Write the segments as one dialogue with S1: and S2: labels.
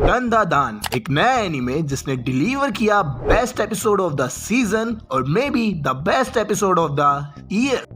S1: दंदादान एक नया एनिमे जिसने डिलीवर किया best episode of the season और may be the best episode of the year.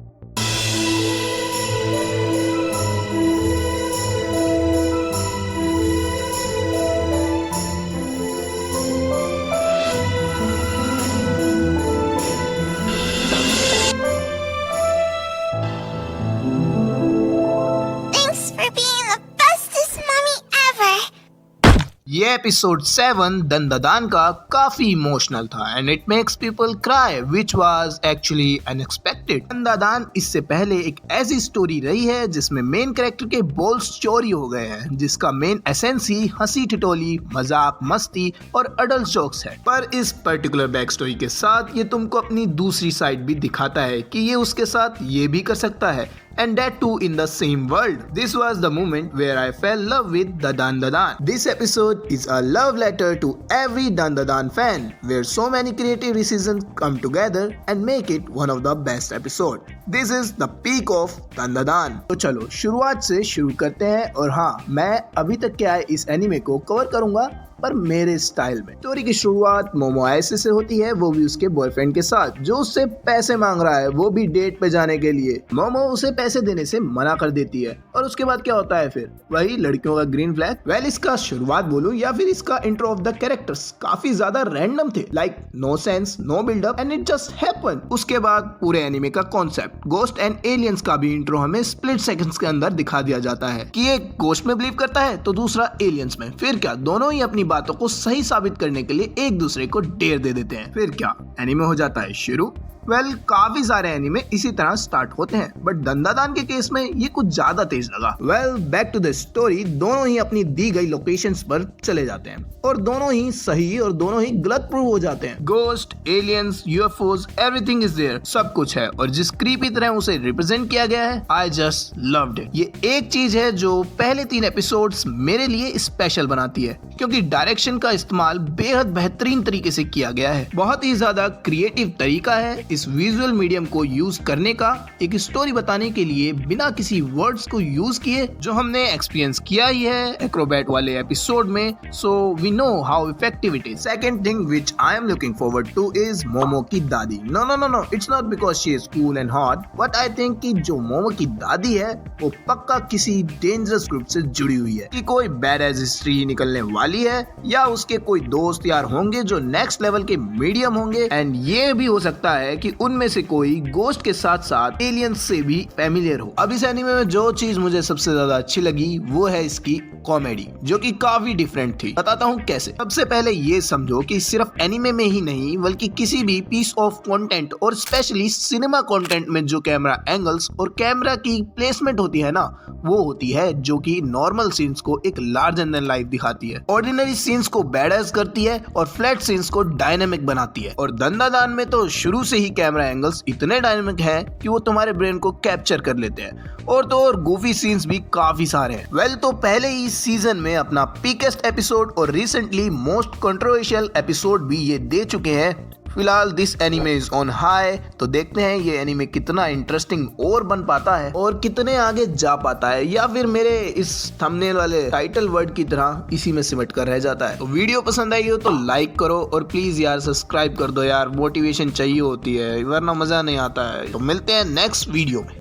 S1: ये एपिसोड 7 दंदादान का काफी इमोशनल था and it makes people cry which was actually unexpected. Dandadan इससे पहले एक ऐसी स्टोरी रही है जिसमें मेन कैरेक्टर के बोल्स चोरी हो गए हैं, जिसका मेन एसेंस ही हंसी ठिठोली, मजाक, मस्ती और अडल्ट जोक्स है। पर इस पर्टिकुलर बैक स्टोरी के साथ ये तुमको अपनी दूसरी साइड भी दिखाता है कि ये उसके साथ ये भी कर सकता है, and that too in the same world. This was the moment where I fell in love with the Dandadan. This episode is a love letter to every Dandadan fan, where so many creative decisions come together and make it one of the best episode. This is the peak of Dandadan. तो चलो शुरुआत से शुरू करते हैं और हाँ, मैं अभी तक के आए इस एनिमे को कवर करूंगा पर मेरे स्टाइल में। स्टोरी की शुरुआत मोमो ऐसे से होती है, वो भी उसके बॉयफ्रेंड के साथ जो उससे पैसे मांग रहा है, वो भी डेट पे जाने के लिए। मोमो उसे पैसे देने से मना कर देती है और उसके बाद क्या होता है फिर वही लड़कियों का ग्रीन फ्लैग। वेल इसका शुरुआत बोलूं या फिर इसका इंट्रो ऑफ द कैरेक्टर्स काफी ज्यादा रैंडम थे, like no sense, no buildup and it just happen. उसके बाद पूरे एनिमे का कॉन्सेप्ट गोस्ट एंड एलियंस का भी इंट्रो हमें स्प्लिट सेकंड्स के अंदर दिखा दिया जाता है कि एक गोस्ट में बिलीव करता है तो दूसरा एलियंस में। फिर क्या दोनों ही अपनी बातों को सही साबित करने के लिए एक दूसरे को डेर दे देते हैं। फिर क्या एनीमे हो जाता है शुरू। वेल काफी सारे एनीमे इसी तरह स्टार्ट होते हैं, बट दंदादान के केस में ये कुछ ज्यादा तेज लगा। Well back to the story, दोनों ही अपनी दी गई लोकेशंस पर चले जाते हैं और दोनों ही सही और दोनों ही गलत प्रूव हो जाते हैं। Ghost, aliens, UFOs, everything is there, सब कुछ है और जिस क्रीपी तरह उसे रिप्रेजेंट किया गया है, आई जस्ट लव्ड इट। ये एक चीज है जो पहले 3 एपिसोड्स मेरे लिए स्पेशल बनाती है, क्योंकि डायरेक्शन का इस्तेमाल बेहद बेहतरीन तरीके से किया गया है। बहुत ही ज्यादा क्रिएटिव तरीका है इस विजुअल मीडियम को यूज करने का, एक स्टोरी बताने के लिए बिना किसी वर्ड्स को यूज किए, जो हमने एक्सपीरियंस किया ही है एक्रोबैट वाले एपिसोड में। So we know how effective it is. Second thing which I am looking forward to is Momo की दादी। No, it's not because she is cool and hot, but I think कि जो मोमो की दादी है वो पक्का किसी डेंजरस ग्रुप से जुड़ी हुई है, कि कोई बैड एज हिस्ट्री निकलने वाली है या उसके कोई दोस्त यार होंगे जो नेक्स्ट लेवल के मीडियम होंगे, एंड ये भी हो सकता है कि उनमें से कोई गोस्ट के साथ साथ एलियंस से भी फैमिलियर हो। अब इस एनीमे में जो चीज मुझे सबसे ज्यादा अच्छी लगी वो है इसकी कॉमेडी, जो कि काफी डिफरेंट थी। बताता हूँ कैसे। सबसे पहले ये समझो कि सिर्फ एनीमे में ही नहीं बल्कि किसी भी पीस ऑफ कंटेंट और स्पेशली सिनेमा कंटेंट में जो कैमरा एंगल्स और कैमरा की प्लेसमेंट होती है ना, वो होती है जो कि नॉर्मल सीन्स को एक लार्जर देन लाइफ दिखाती है, ऑर्डिनरी सीन्स को बैडएज करती है और फ्लैट सीन्स को डायनामिक बनाती है। और दंदादान में तो शुरू से ही कैमरा एंगल्स इतने डायनामिक हैं कि वो तुम्हारे ब्रेन को कैप्चर कर लेते हैं, और तो और गोफी सीन्स भी काफी सारे हैं। वेल तो पहले ही इस सीजन में अपना पीकेस्ट एपिसोड और रिसेंटली मोस्ट कंट्रोवर्शियल एपिसोड भी ये दे चुके हैं। फिलहाल this anime is on high, तो देखते हैं ये एनीमे कितना इंटरेस्टिंग और बन पाता है और कितने आगे जा पाता है, या फिर मेरे इस थंबनेल वाले टाइटल वर्ड की तरह इसी में सिमट कर रह जाता है। तो वीडियो पसंद आई हो तो लाइक करो और प्लीज यार सब्सक्राइब कर दो यार, मोटिवेशन चाहिए होती है वरना मजा नहीं आता है। तो मिलते हैं नेक्स्ट वीडियो में।